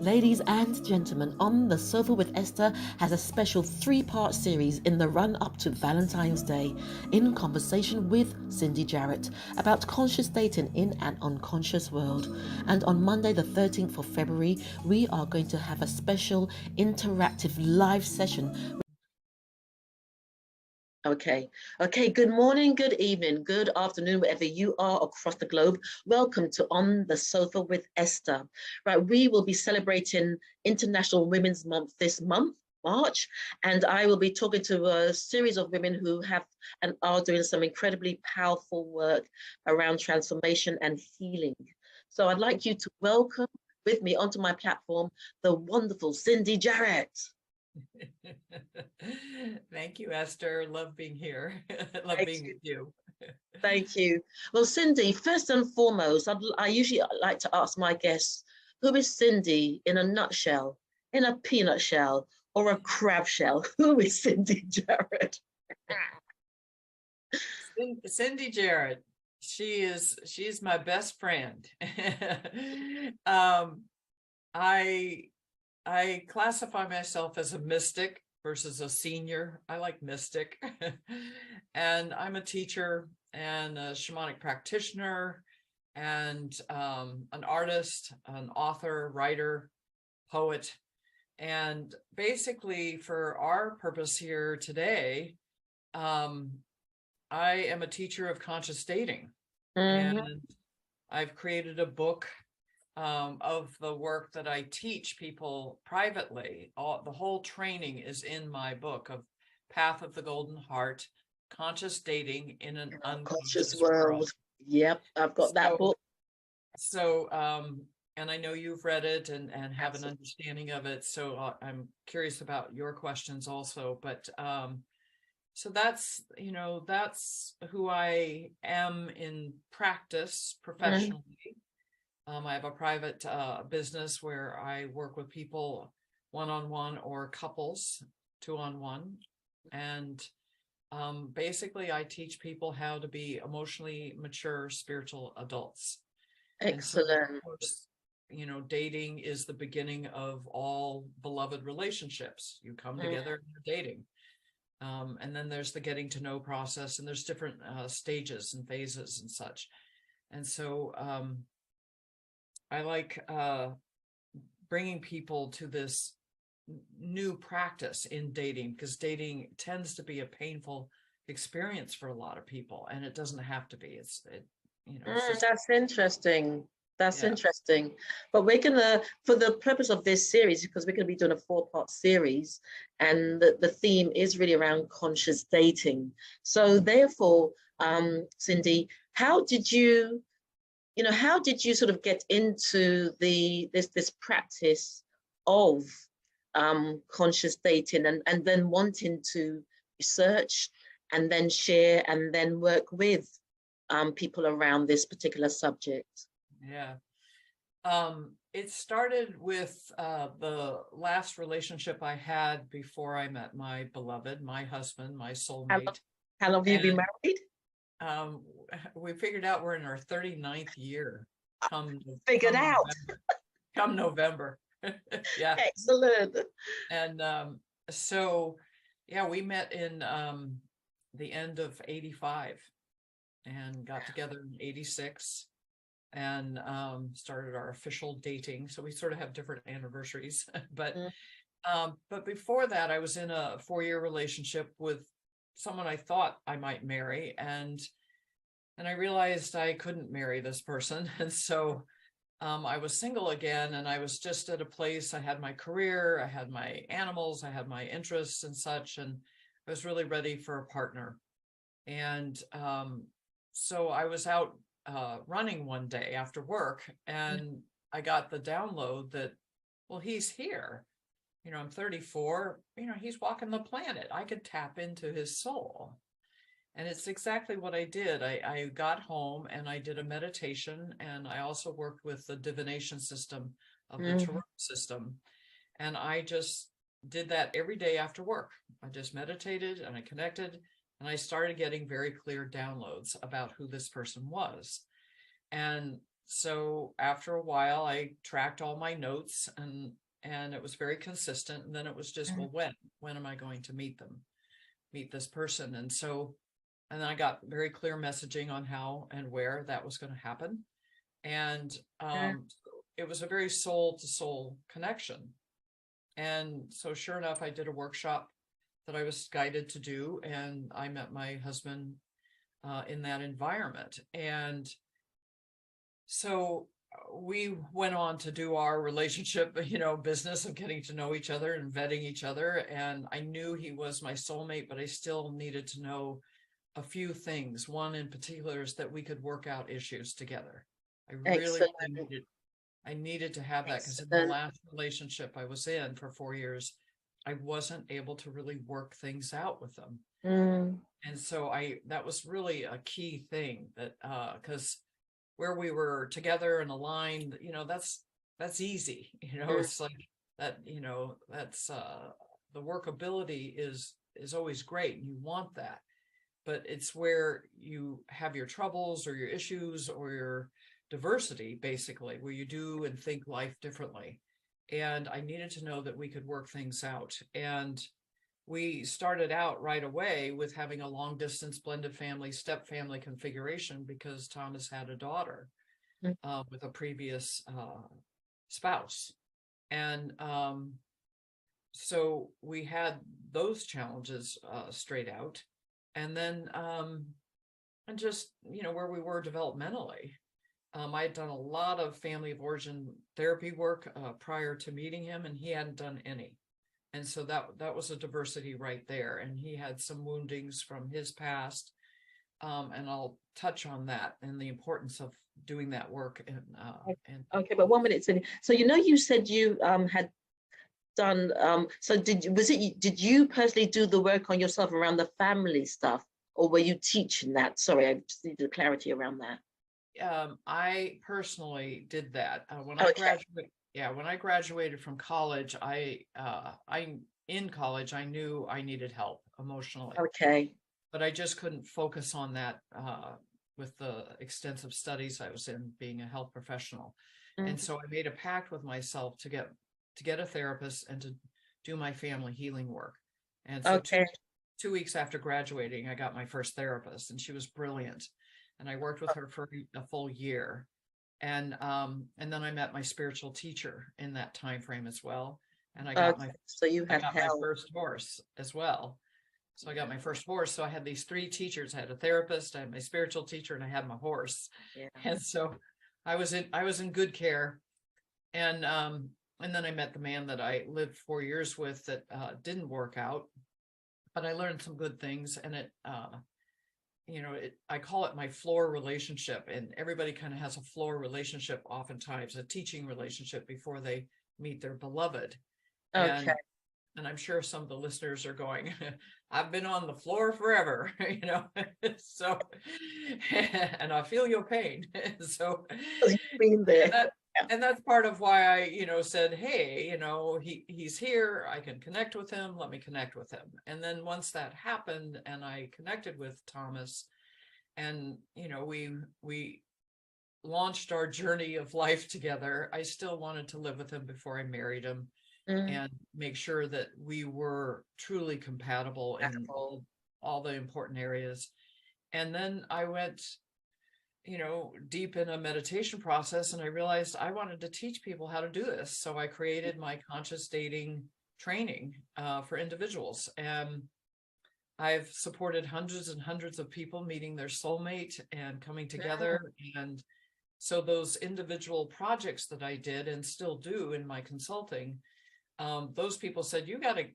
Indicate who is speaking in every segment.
Speaker 1: Ladies and gentlemen, On the Sofa with Esther has a special three-part series in the run-up to Valentine's Day, in conversation with Cindy Jarrett, about conscious dating in an unconscious world. And on Monday the 13th of February, we are going to have a special interactive live session. Okay. Good morning, good evening, good afternoon, wherever you are across the globe. Welcome to On the Sofa with Esther. Right, we will be celebrating International Women's Month this month, March, and I will be talking to a series of women who have and are doing some incredibly powerful work around transformation and healing. So I'd like you to welcome with me onto my platform the wonderful Cindy Jarrett.
Speaker 2: Thank you, Esther. Love being here. Love
Speaker 1: Thank
Speaker 2: being
Speaker 1: you.
Speaker 2: with you.
Speaker 1: Thank you. Well, Cindy, first and foremost, I usually like to ask my guests, who is Cindy in a nutshell, in a peanut shell, or a crab shell? Who is Cindy Jarrett?
Speaker 2: Cindy Jarrett. She's my best friend. um, I I classify myself as a mystic versus a senior. I like mystic. And I'm a teacher and a shamanic practitioner and an artist, an author, writer, poet. And basically, for our purpose here today, um, I am a teacher of conscious dating.
Speaker 1: Mm-hmm.
Speaker 2: And I've created a book of the work that I teach people privately. The whole training is in my book of Path of the Golden Heart, Conscious Dating in an
Speaker 1: Conscious
Speaker 2: Unconscious World.
Speaker 1: world. Yep, I've got that
Speaker 2: So,
Speaker 1: book.
Speaker 2: so, and I know you've read it and have an
Speaker 1: Absolutely.
Speaker 2: understanding of it. So I'm curious about your questions also. But so that's who I am in practice
Speaker 1: Mm-hmm.
Speaker 2: professionally. I have a private business where I work with people one-on-one or couples two-on-one. And basically, I teach people how to be emotionally mature spiritual adults. And so, of
Speaker 1: Excellent.
Speaker 2: course, dating is the beginning of all beloved relationships. You come
Speaker 1: Mm.
Speaker 2: together and you're dating. And then there's the getting to know process, and there's different stages and phases and such. And so I like bringing people to this new practice in dating, because dating tends to be a painful experience for a lot of people, and it doesn't have to be. It's just,
Speaker 1: That's interesting. That's
Speaker 2: yeah.
Speaker 1: interesting. But we're gonna, for the purpose of this series, because we're gonna be doing a four-part series, and the theme is really around conscious dating. So therefore, Cindy, how did you sort of get into this practice of conscious dating and then wanting to research and then share and then work with people around this particular subject?
Speaker 2: Yeah. It started with the last relationship I had before I met my beloved, my husband, my
Speaker 1: How long,
Speaker 2: soulmate.
Speaker 1: how long have you been
Speaker 2: And
Speaker 1: married?
Speaker 2: um, we figured out we're in our 39th year come
Speaker 1: Figured
Speaker 2: come
Speaker 1: out.
Speaker 2: November. Come November. Yeah.
Speaker 1: Excellent.
Speaker 2: And so yeah, we met in the end of 85 and got together in 86 and started our official dating. So we sort of have different anniversaries.
Speaker 1: Mm.
Speaker 2: But before that, I was in a 4-year relationship with someone I thought I might marry, and I realized I couldn't marry this person. And so I was single again, and I was just at a place. I had my career, I had my animals, I had my interests and such, and I was really ready for a partner. And so I was out running one day after work, and I got the download that, well, he's here. I'm 34. He's walking the planet. I could tap into his soul. And it's exactly what I did. I got home and I did a meditation, and I also worked with the divination system of the
Speaker 1: Mm.
Speaker 2: Tarot system. And I just did that every day after work. I just meditated and I connected, and I started getting very clear downloads about who this person was. And so after a while, I tracked all my notes, and it was very consistent. And then it was just, well, when am I going to meet this person? And so, and then I got very clear messaging on how and where that was going to happen. And it was a very soul to soul connection. And so sure enough, I did a workshop that I was guided to do, and I met my husband in that environment. And so we went on to do our relationship, business of getting to know each other and vetting each other. And I knew he was my soulmate, but I still needed to know a few things. One in particular is that we could work out issues together. I really needed to have that, because in the last relationship I was in for 4 years, I wasn't able to really work things out with them. And so that was really a key thing, that because where we were together and aligned, that's easy. It's like that, that's the workability is always great, and you want that. But it's where you have your troubles or your issues or your diversity, basically, where you do and think life differently. And I needed to know that we could work things out. And we started out right away with having a long distance blended family, step family configuration, because Thomas had a daughter with a previous spouse. And so we had those challenges straight out. And then, and just, where we were developmentally. I had done a lot of family of origin therapy work prior to meeting him, and he hadn't done any. And so that was a diversity right there. And he had some woundings from his past. And I'll touch on that and the importance of doing that work.
Speaker 1: Okay, but 1 minute. So, you said you had done, so did you personally do the work on yourself around the family stuff, or were you teaching that? Sorry, I just needed clarity around that.
Speaker 2: I personally did that when I graduated. Yeah, when I graduated from college, in college, I knew I needed help emotionally.
Speaker 1: Okay.
Speaker 2: But I just couldn't focus on that with the extensive studies I was in, being a health professional. And so I made a pact with myself to get a therapist and to do my family healing work. And so 2 weeks after graduating, I got my first therapist, and she was brilliant. And I worked with her for a full year. And then I met my spiritual teacher in that time frame as well. And I got my first horse as well. So I got my first horse. So I had these 3 teachers. I had a therapist, I had my spiritual teacher, and I had my horse. Yeah. And so I was in good care. And then I met the man that I lived 4 years with that didn't work out, but I learned some good things. And I call it my floor relationship, and everybody kind of has a floor relationship, oftentimes a teaching relationship, before they meet their beloved. Okay. And I'm sure some of the listeners are going, I've been on the floor forever, so, and I feel your pain. So
Speaker 1: you've been there.
Speaker 2: And that's part of why I, said, hey, he's here. I can connect with him. Let me connect with him. And then once that happened, and I connected with Thomas, and, we launched our journey of life together, I still wanted to live with him before I married him, and make sure that we were truly compatible in all the important areas. And then I went deep in a meditation process, and I realized I wanted to teach people how to do this. So I created my conscious dating training for individuals. And I've supported hundreds and hundreds of people meeting their soulmate and coming together. And so those individual projects that I did and still do in my consulting, those people said, you got to,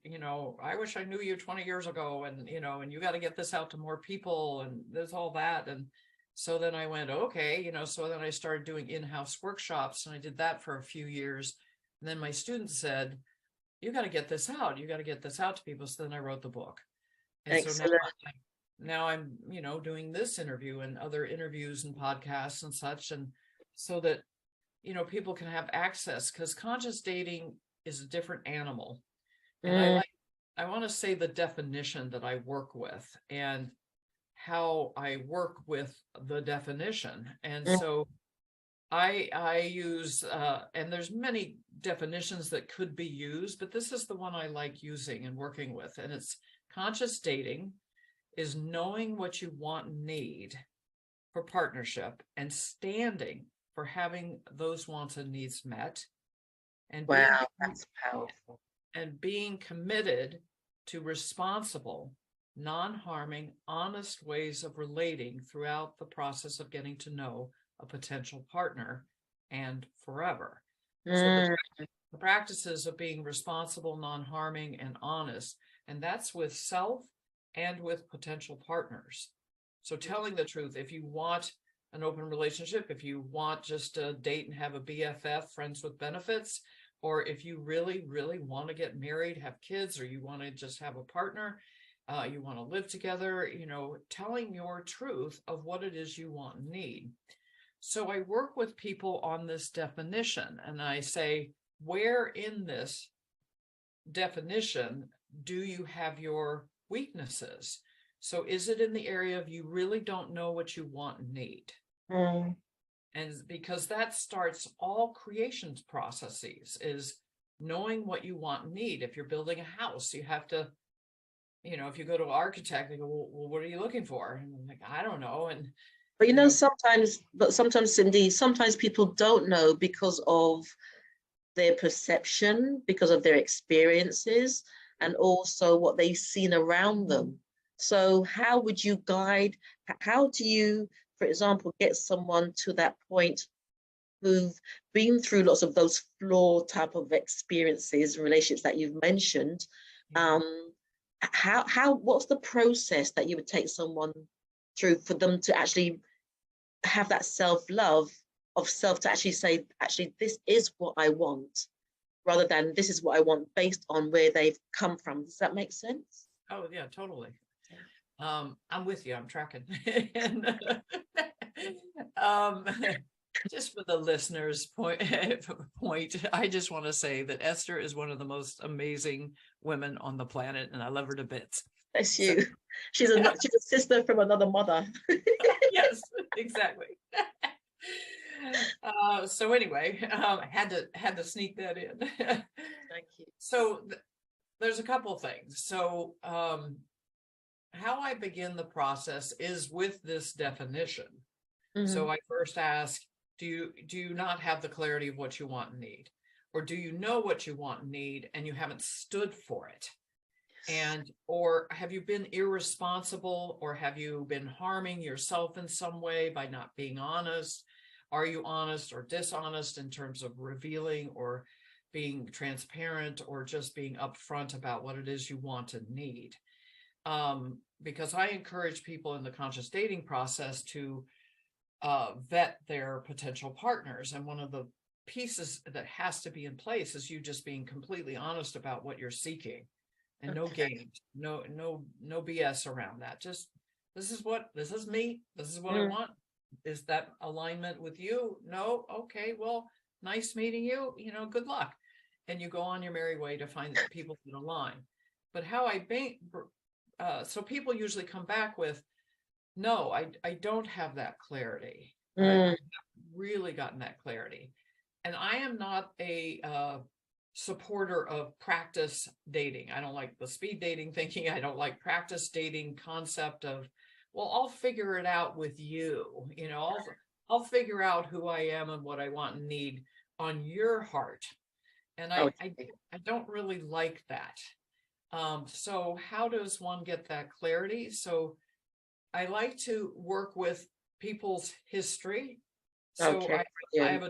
Speaker 2: I wish I knew you 20 years ago, and, and you got to get this out to more people, and there's all that. And so then I went, okay, so then I started doing in-house workshops, and I did that for a few years. And then my students said, you got to get this out. You got to get this out to people. So then I wrote the book. And Excellent. So now I'm, doing this interview and other interviews and podcasts and such. And so that, people can have access, because conscious dating is a different animal. And I want to say the definition that I work with and how I work with the definition. And so I use, and there's many definitions that could be used, but this is the one I like using and working with. And it's conscious dating is knowing what you want and need for partnership and standing for having those wants and needs met, and
Speaker 1: Wow, that's powerful.
Speaker 2: being committed to responsible, non-harming, honest ways of relating throughout the process of getting to know a potential partner and forever. So the practices of being responsible, non-harming, and honest, and that's with self and with potential partners. So telling the truth, if you want an open relationship, if you want just to date and have a BFF, friends with benefits, or if you really, really want to get married, have kids, or you want to just have a partner, you want to live together, telling your truth of what it is you want and need. So I work with people on this definition, and I say, where in this definition do you have your weaknesses? So is it in the area of you really don't know what you want and need? And because that starts all creations processes, is knowing what you want and need. If you're building a house, you have to, if you go to an architect, they go, well, what are you looking for? And I'm like, I don't know.
Speaker 1: But sometimes, Cindy, sometimes people don't know because of their perception, because of their experiences, and also what they've seen around them. So how would you guide, how do you, for example, get someone to that point who've been through lots of those flaw type of experiences and relationships that you've mentioned? What's the process that you would take someone through for them to actually have that self-love of self, to actually say, actually, this is what I want, rather than this is what I want based on where they've come from? Does that make sense?
Speaker 2: Oh, yeah, totally. I'm with you. I'm tracking. Just for the listeners' point, I just want to say that Esther is one of the most amazing women on the planet, and I love her to bits.
Speaker 1: Bless you. She's a sister from another mother.
Speaker 2: Yes, exactly. So anyway, had to sneak that in.
Speaker 1: Thank you.
Speaker 2: So there's a couple things. So how I begin the process is with this definition. So I first ask, do you not have the clarity of what you want and need? Or do you know what you want and need and you haven't stood for it? Or have you been irresponsible, or have you been harming yourself in some way by not being honest? Are you honest or dishonest in terms of revealing or being transparent, or just being upfront about what it is you want and need? Because I encourage people in the conscious dating process to vet their potential partners. And one of the pieces that has to be in place is you just being completely honest about what you're seeking. And no games, no BS around that. Just, this is me. This is what I want. Is that alignment with you? No. Okay. Well, nice meeting you. Good luck. And you go on your merry way to find people that align. But so people usually come back with, no, I don't have that clarity. I haven't really gotten that clarity. And I am not a supporter of practice dating. I don't like the speed dating thinking. I don't like practice dating concept of, well, I'll figure it out with you. I'll figure out who I am and what I want and need on your heart. And I don't really like that. So how does one get that clarity? So I like to work with people's history. So I have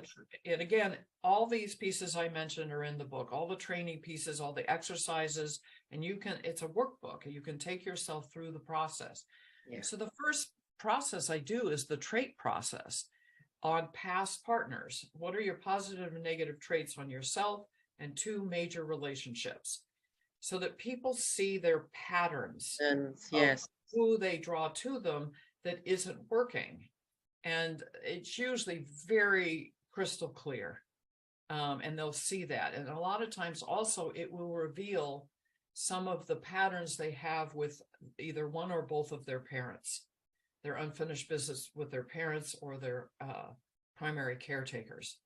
Speaker 2: and again, all these pieces I mentioned are in the book, all the training pieces, all the exercises, and it's a workbook, and you can take yourself through the process. Yeah. So the first process I do is the trait process on past partners. What are your positive and negative traits on yourself and two major relationships? So that people see their patterns, yes, of who they draw to them that isn't working. And it's usually very crystal clear. And they'll see that. And a lot of times also it will reveal some of the patterns they have with either one or both of their parents, their unfinished business with their parents, or their primary caretakers.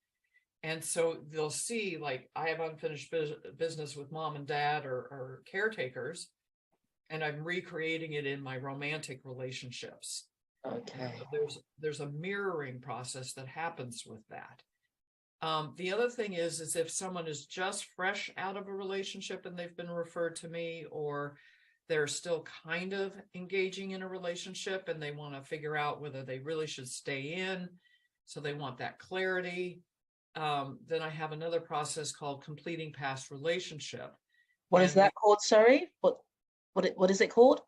Speaker 2: And so they'll see, like, I have unfinished business with mom and dad or caretakers, and I'm recreating it in my romantic relationships.
Speaker 1: Okay.
Speaker 2: So there's a mirroring process that happens with that. The other thing is if someone is just fresh out of a relationship and they've been referred to me, or they're still kind of engaging in a relationship and they want to figure out whether they really should stay in, so they want that clarity. Then I have another process called completing past relationship.
Speaker 1: What is that called? Sorry, what is it called?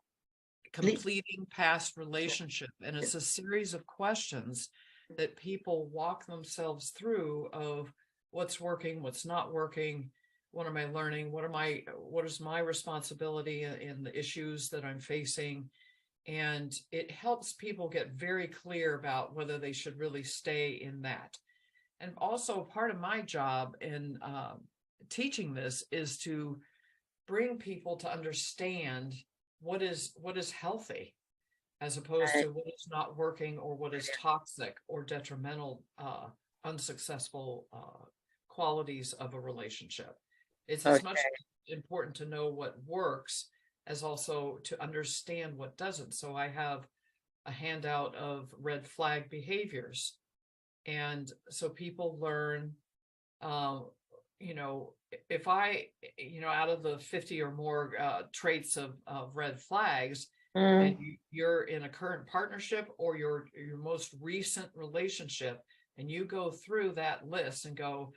Speaker 2: Completing past relationship. And it's a series of questions that people walk themselves through of what's working, what's not working, what am I learning, what is my responsibility in the issues that I'm facing. And it helps people get very clear about whether they should really stay in that. And also part of my job in teaching this is to bring people to understand what is healthy, as opposed to what is not working or what is toxic or detrimental, unsuccessful qualities of a relationship. It's as much important to know what works as also to understand what doesn't. So I have a handout of red flag behaviors. And so people learn, if I, out of the 50 or more traits of red flags, and you're in a current partnership or your most recent relationship, and you go through that list and go,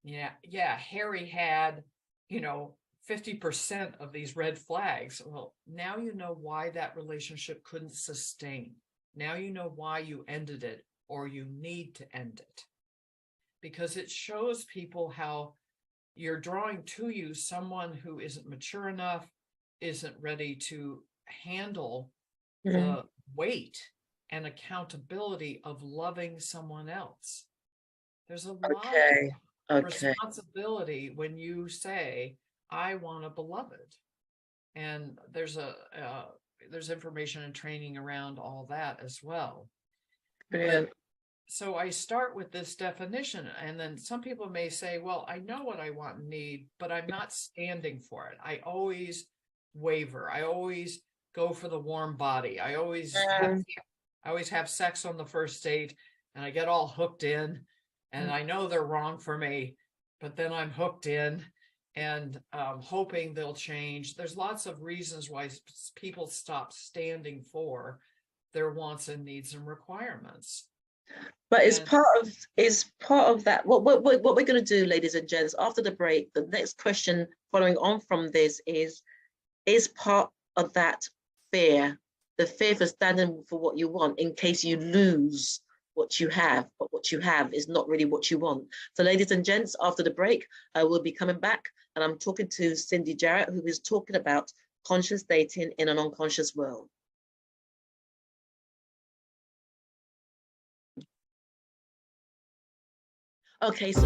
Speaker 2: yeah, Harry had, 50% of these red flags. Well, now you know why that relationship couldn't sustain. Now you know why you ended it, or you need to end it, because it shows people how you're drawing to you someone who isn't mature enough, isn't ready to handle the weight and accountability of loving someone else. There's a lot of responsibility when you say, I want a beloved. And there's information and training around all that as well. But, so I start with this definition, and then some people may say, well, I know what I want and need, but I'm not standing for it. I always waver. I always go for the warm body. I always have sex on the first date, and I get all hooked in, and I know they're wrong for me, but then I'm hooked in and hoping they'll change. There's lots of reasons why people stop standing for their wants and needs and requirements.
Speaker 1: But is part of that what we're going to do, ladies and gents, after the break? The next question following on from this is part of that fear, the fear for standing for what you want in case you lose what you have, but what you have is not really what you want. So ladies and gents, after the break, I will be coming back, and I'm talking to Cindy Jarrett, who is talking about conscious dating in an unconscious world. Okay, so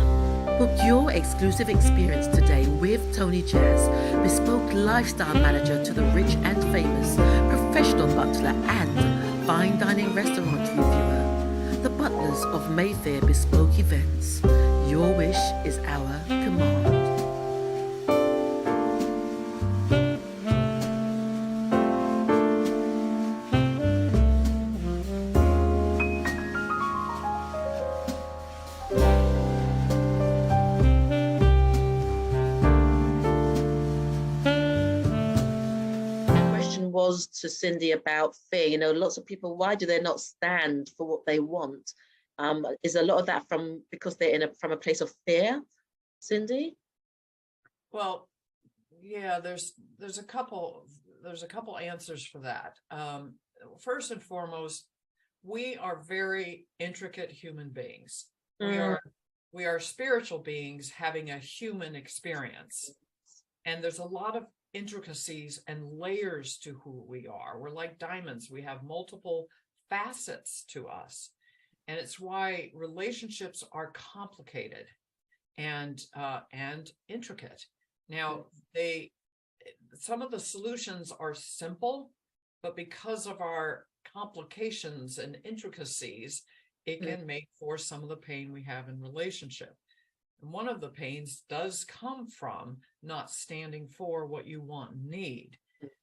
Speaker 1: book your exclusive experience today with Tony Jazz, bespoke lifestyle manager to the rich and famous, professional butler and fine dining restaurant reviewer, the butlers of Mayfair Bespoke Events. Your wish is our command. Was to Cindy about fear. Lots of people, why do they not stand for what they want? Is a lot of that because they're from a place of fear, Cindy?
Speaker 2: Well, yeah, there's a couple answers for that. First and foremost, we are very intricate human beings. We are spiritual beings having a human experience, and there's a lot of intricacies and layers to who we are. We're like diamonds. We have multiple facets to us. And it's why relationships are complicated and intricate. Now, some of the solutions are simple, but because of our complications and intricacies, it can make for some of the pain we have in relationship. And one of the pains does come from not standing for what you want and need.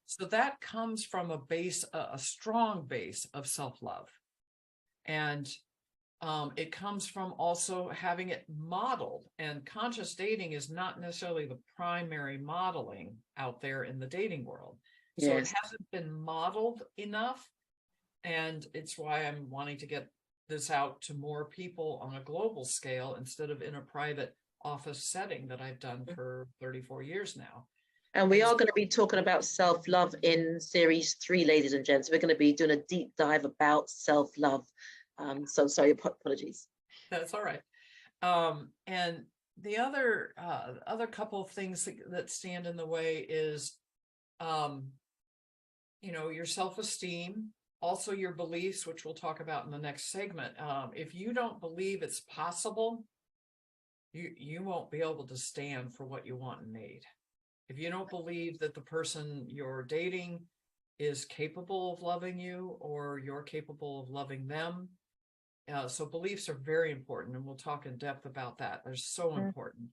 Speaker 2: So that comes from a base, a strong base of self-love. And it comes from also having it modeled. And conscious dating is not necessarily the primary modeling out there in the dating world. So it hasn't been modeled enough. And it's why I'm wanting to get this out to more people on a global scale instead of in a private office setting that I've done for 34 years now.
Speaker 1: And we are going to be talking about self-love in series 3, ladies and gents. We're going to be doing a deep dive about self-love. So sorry, apologies.
Speaker 2: That's all right. And the other couple of things that stand in the way is, your self-esteem, also your beliefs, which we'll talk about in the next segment. If you don't believe it's possible, you won't be able to stand for what you want and need. If you don't believe that the person you're dating is capable of loving you or you're capable of loving them. So beliefs are very important, and we'll talk in depth about that. They're so important.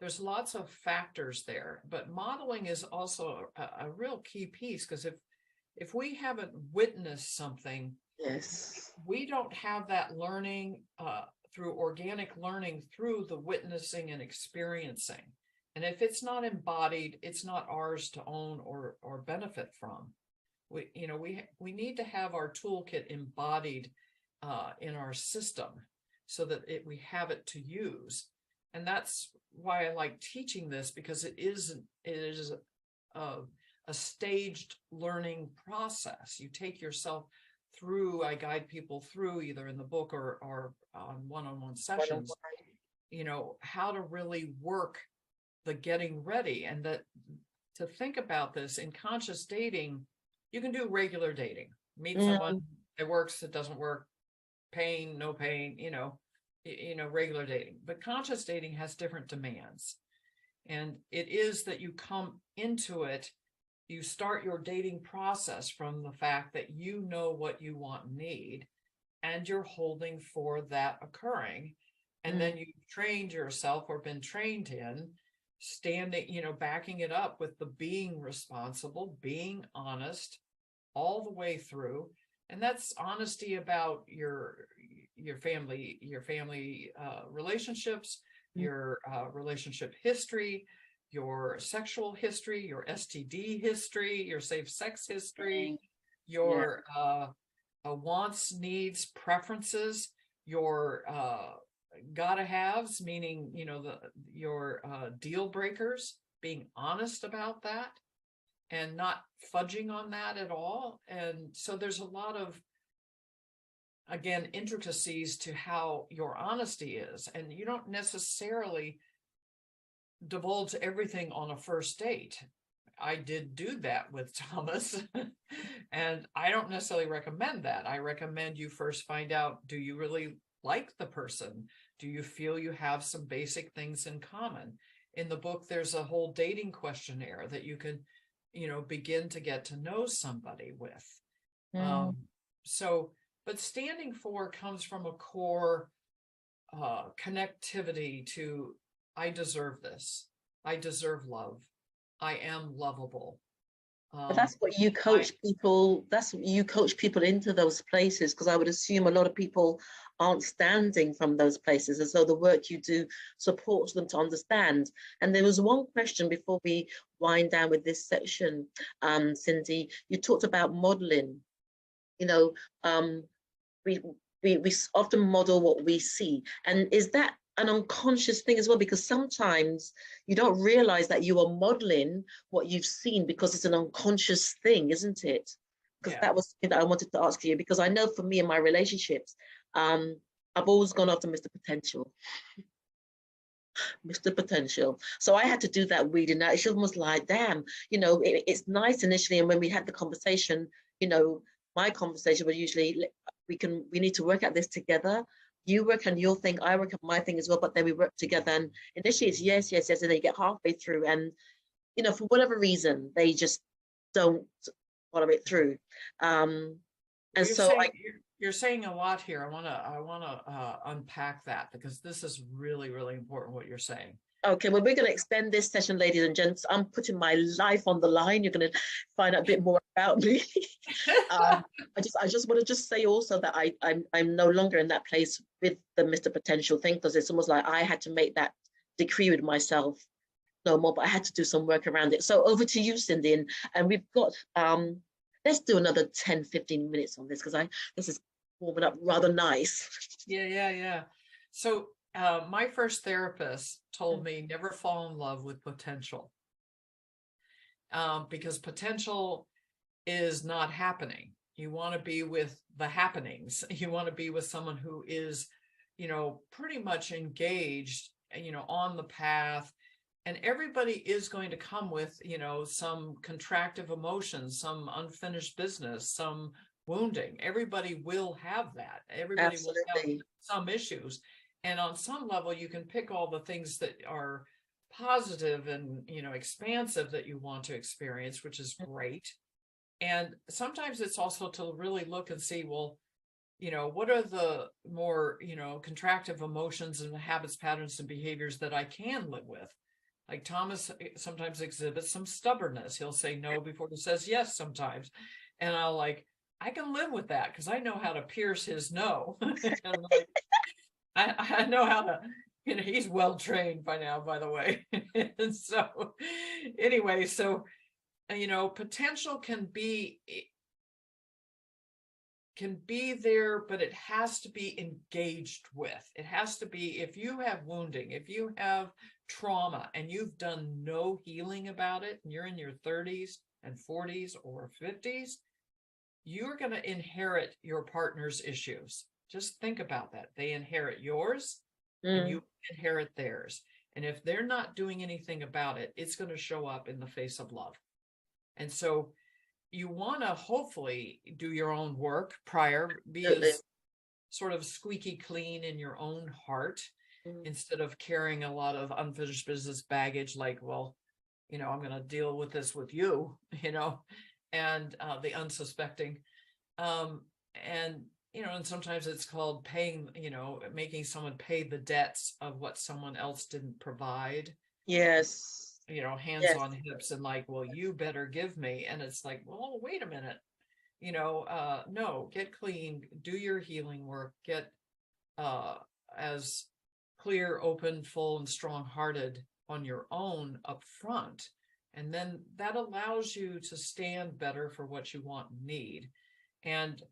Speaker 2: There's lots of factors there, but modeling is also a real key piece, because if we haven't witnessed something, we don't have that learning through organic learning, through the witnessing and experiencing. And if it's not embodied, it's not ours to own or benefit from. We need to have our toolkit embodied in our system so that we have it to use. And that's why I like teaching this, because it is a staged learning process. You take yourself through, I guide people through either in the book or on one-on-one sessions, how to really work the getting ready. And that to think about this in conscious dating, you can do regular dating, meet someone, it works, it doesn't work, pain, no pain, regular dating. But conscious dating has different demands. And it is that you come into it, you start your dating process from the fact that you know what you want and need, and you're holding for that occurring. And then you've trained yourself or been trained in standing, backing it up with the being responsible, being honest all the way through. And that's honesty about your family relationships, your relationship history, your sexual history, your STD history, your safe sex history, your wants, needs, preferences, your gotta haves, meaning your deal breakers, being honest about that and not fudging on that at all. And so there's a lot of, again, intricacies to how your honesty is, and you don't necessarily divulge everything on a first date. I did do that with Thomas and I don't necessarily recommend that. I recommend you first find out, do you really like the person? Do you feel you have some basic things in common? In the book, there's a whole dating questionnaire that you can, begin to get to know somebody with. But standing for comes from a core connectivity to, I deserve this. I deserve love. I am lovable.
Speaker 1: But that's what you coach people. That's what you coach people into those places, because I would assume a lot of people aren't standing from those places, and so the work you do supports them to understand. And there was one question before we wind down with this section, Cindy. You talked about modeling. We often model what we see, and is that an unconscious thing as well? Because sometimes you don't realize that you are modeling what you've seen because it's an unconscious thing, isn't it? Because that was something that I wanted to ask you, because I know for me in my relationships, I've always gone after Mr. Potential. Mr. Potential. So I had to do that weeding out. It's almost like, damn, it's nice initially. And when we had the conversation, my conversation was usually, we need to work at this together. You work on your thing, I work on my thing as well, but then we work together. And initially it's yes, yes, yes. And then you get halfway through and, for whatever reason, they just don't follow it through. And so
Speaker 2: you're saying a lot here. I want to unpack that, because this is really, really important what you're saying.
Speaker 1: Okay, well, we're going to extend this session, ladies and gents. I'm putting my life on the line. You're going to find out a bit more about me. I just want to just say also that I'm no longer in that place with the Mr. Potential thing, because it's almost like I had to make that decree with myself no more, but I had to do some work around it. So over to you, Cindy, and we've got let's do another 10, 15 minutes on this, because this is warming up rather nice.
Speaker 2: Yeah. So my first therapist told me never fall in love with potential, because potential is not happening. You want to be with the happenings. You want to be with someone who is, pretty much engaged, on the path. And everybody is going to come with, some contractive emotions, some unfinished business, some wounding. Everybody will have that. Everybody
Speaker 1: Absolutely.
Speaker 2: will have some issues. And on some level, you can pick all the things that are positive and, expansive that you want to experience, which is great. And sometimes it's also to really look and see, well, what are the more, contractive emotions and habits, patterns, and behaviors that I can live with? Like Thomas sometimes exhibits some stubbornness. He'll say no before he says yes sometimes. And I can live with that, because I know how to pierce his no. And I know how to, he's well trained by now, by the way. And so anyway, potential can be there, but it has to be engaged with. It has to be, if you have wounding, if you have trauma and you've done no healing about it, and you're in your 30s and 40s or 50s, you're going to inherit your partner's issues. Just think about that. They inherit yours and you inherit theirs. And if they're not doing anything about it, it's going to show up in the face of love. And so you want to hopefully do your own work prior, be as sort of squeaky clean in your own heart, instead of carrying a lot of unfinished business baggage, like, well, I'm going to deal with this with you, and the unsuspecting. And sometimes it's called paying, making someone pay the debts of what someone else didn't provide.
Speaker 1: Yes.
Speaker 2: Hands on hips and like, well, you better give me. And it's like, well, wait a minute, no, get clean, do your healing work, get as clear, open, full, and strong-hearted on your own up front. And then that allows you to stand better for what you want and need. And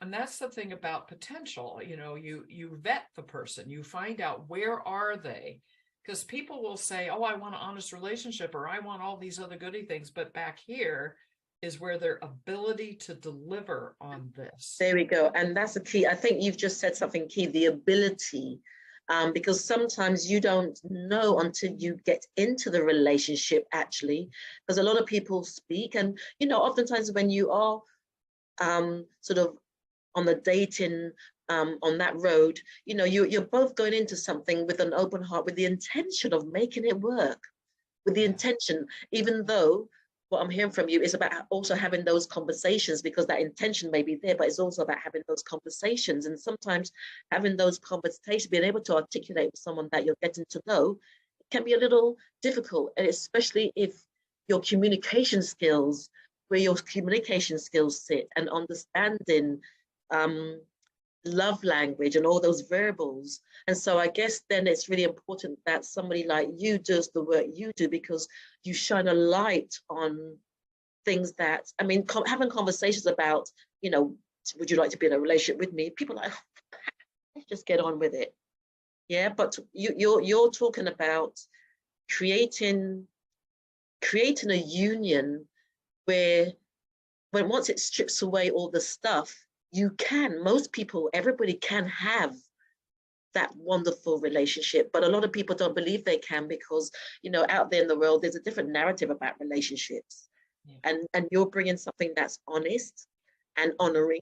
Speaker 2: that's the thing about potential. You vet the person, you find out where are they, because people will say, oh, I want an honest relationship, or I want all these other goody things. But back here is where their ability to deliver on this.
Speaker 1: There we go. And that's the key. I think you've just said something key, the ability. Because sometimes you don't know until you get into the relationship, actually, because a lot of people speak, and oftentimes when you are sort of on the dating on that road, you're both going into something with an open heart, with the intention of making it work, with the intention, even though what I'm hearing from you is about also having those conversations, because that intention may be there, but it's also about having those conversations. And sometimes having those conversations, being able to articulate with someone that you're getting to know, can be a little difficult, and especially if your communication skills, where your communication skills sit, and understanding love language and all those variables. And so I guess then it's really important that somebody like you does the work you do, because you shine a light on things that, having conversations about, would you like to be in a relationship with me? People are like, let's just get on with it. Yeah, but you're talking about creating a union where, when once it strips away all the stuff, everybody can have that wonderful relationship. But a lot of people don't believe they can, because out there in the world there's a different narrative about relationships. And you're bringing something that's honest and honoring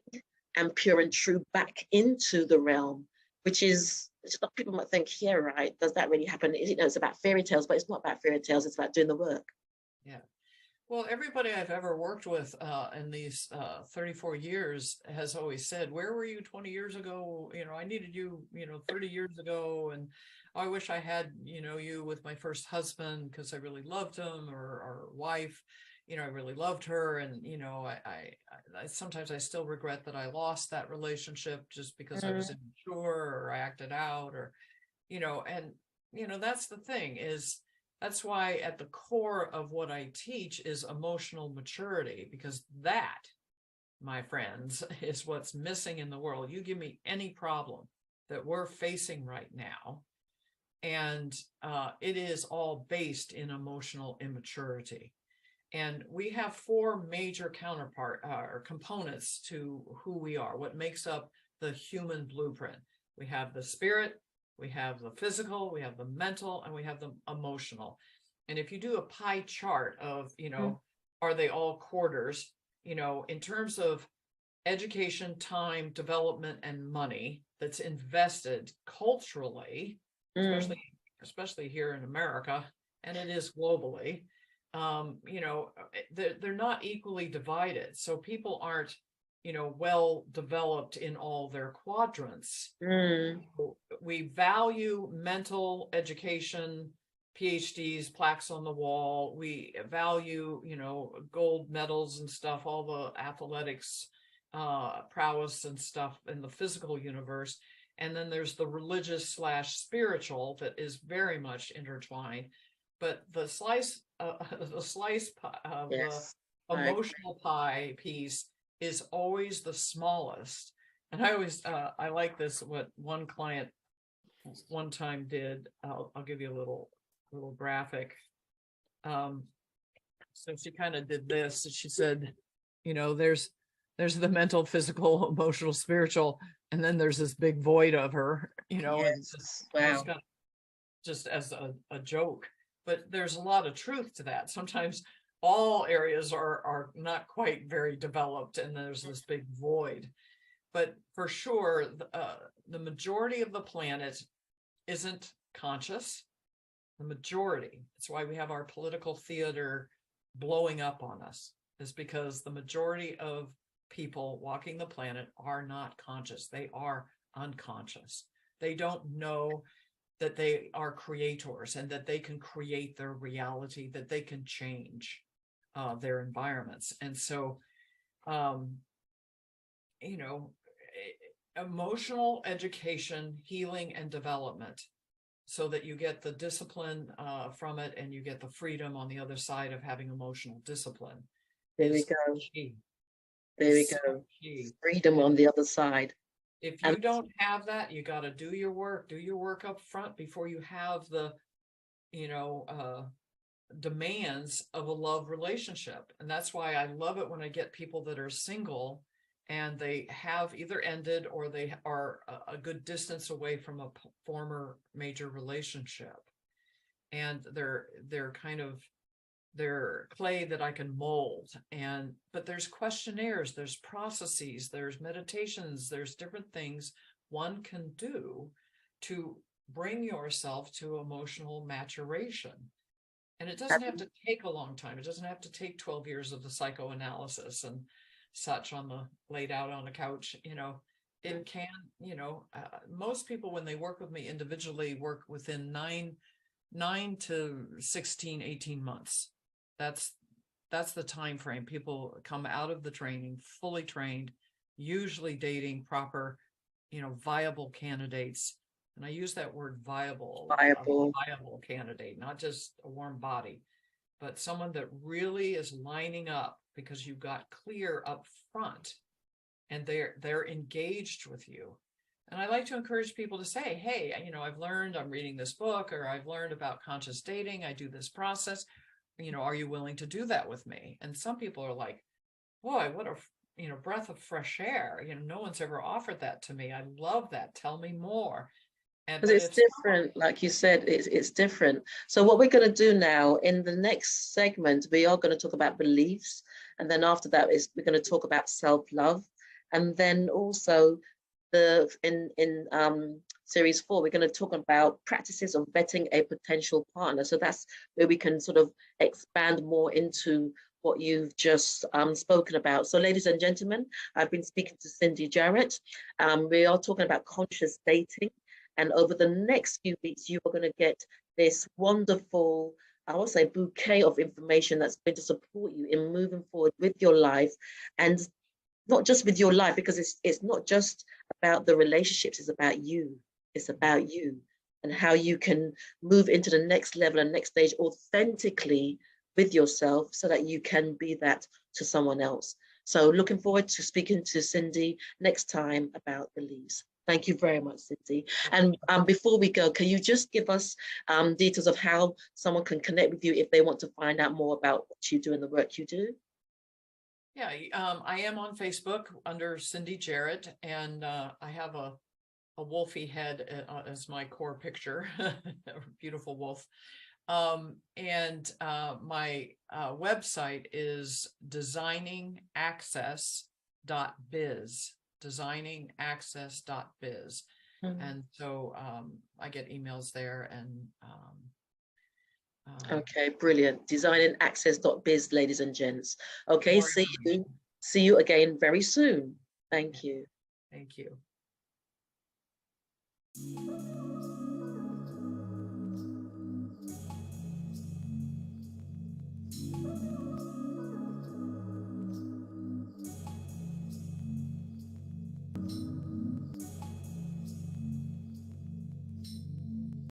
Speaker 1: and pure and true back into the realm, which is, people might think, yeah, right, does that really happen? It's about fairy tales, but it's not about fairy tales, it's about doing the work.
Speaker 2: Yeah. Well, everybody I've ever worked with in these 34 years has always said, where were you 20 years ago? I needed you, 30 years ago. And I wish I had, you with my first husband because I really loved him, or wife, I really loved her. And, I sometimes I still regret that I lost that relationship just because I was immature or I acted out, or, and, that's the thing is, that's why at the core of what I teach is emotional maturity, because that, my friends, is what's missing in the world. You give me any problem that we're facing right now, and it is all based in emotional immaturity. And we have four major or components to who we are, what makes up the human blueprint. We have the spirit, we have the physical, we have the mental, and we have the emotional. And if you do a pie chart of, are they all quarters, in terms of education, time, development, and money that's invested culturally, especially here in America, and it is globally, they're not equally divided. So people aren't, well developed in all their quadrants. We value mental education, PhDs, plaques on the wall. We value, gold medals and stuff, all the athletics, prowess and stuff in the physical universe. And then there's the religious / spiritual that is very much intertwined. But the slice of the emotional pie piece is always the smallest. And I like this, what one client one time did. I'll give you a little graphic. So she kind of did this. She said, there's the mental, physical, emotional, spiritual, and then there's this big void of her,
Speaker 1: Wow.
Speaker 2: just as a joke. But there's a lot of truth to that. Sometimes all areas are not quite very developed, and there's this big void. But for sure, the majority of the planet isn't conscious. The majority. That's why we have our political theater blowing up on us, is because the majority of people walking the planet are not conscious. They are unconscious. They don't know that they are creators and that they can create their reality, that they can change their environments. And so, emotional education, healing, and development, so that you get the discipline from it, and you get the freedom on the other side of having emotional discipline.
Speaker 1: There we go.
Speaker 2: Key.
Speaker 1: There we go. Freedom on the other side.
Speaker 2: If you don't have that, you got to do your work up front before you have the, demands of a love relationship. And that's why I love it when I get people that are single and they have either ended or they are a good distance away from a former major relationship. And they're kind of, they're clay that I can mold. But there's questionnaires, there's processes, there's meditations, there's different things one can do to bring yourself to emotional maturation. And it doesn't have to take a long time. It doesn't have to take 12 years of the psychoanalysis and such laid out on a couch. It can, most people, when they work with me individually, work within 9 to 16, 18 months. That's the time frame. People come out of the training fully trained, usually dating proper, viable candidates. And I use that word viable candidate, not just a warm body, but someone that really is lining up because you got clear up front and they're engaged with you. And I like to encourage people to say, hey, I'm reading this book, or I've learned about conscious dating. I do this process. Are you willing to do that with me? And some people are like, boy, what a breath of fresh air. No one's ever offered that to me. I love that. Tell me more.
Speaker 1: Because it's different, like you said, it's different. So what we're going to do now in the next segment, we are going to talk about beliefs. And then after that, we're going to talk about self-love. And then also in series 4, we're going to talk about practices of vetting a potential partner. So that's where we can sort of expand more into what you've just spoken about. So ladies and gentlemen, I've been speaking to Cindy Jarrett. We are talking about conscious dating. And over the next few weeks, you are going to get this wonderful, I would say, bouquet of information that's going to support you in moving forward with your life, and not just with your life, because it's not just about the relationships, it's about you. It's about you and how you can move into the next level and next stage authentically with yourself so that you can be that to someone else. So looking forward to speaking to Cindy next time about the leaves. Thank you very much, Cindy. And before we go, can you just give us details of how someone can connect with you if they want to find out more about what you do and the work you do?
Speaker 2: Yeah, I am on Facebook under Cindy Jarrett, and I have a wolfy head as my core picture, a beautiful wolf. And my website is designingaccess.biz, designingaccess.biz. And so I get emails there, and
Speaker 1: okay, brilliant. Designingaccess.biz, ladies and gents. Okay, see you again very soon. Thank you.
Speaker 2: Thank you.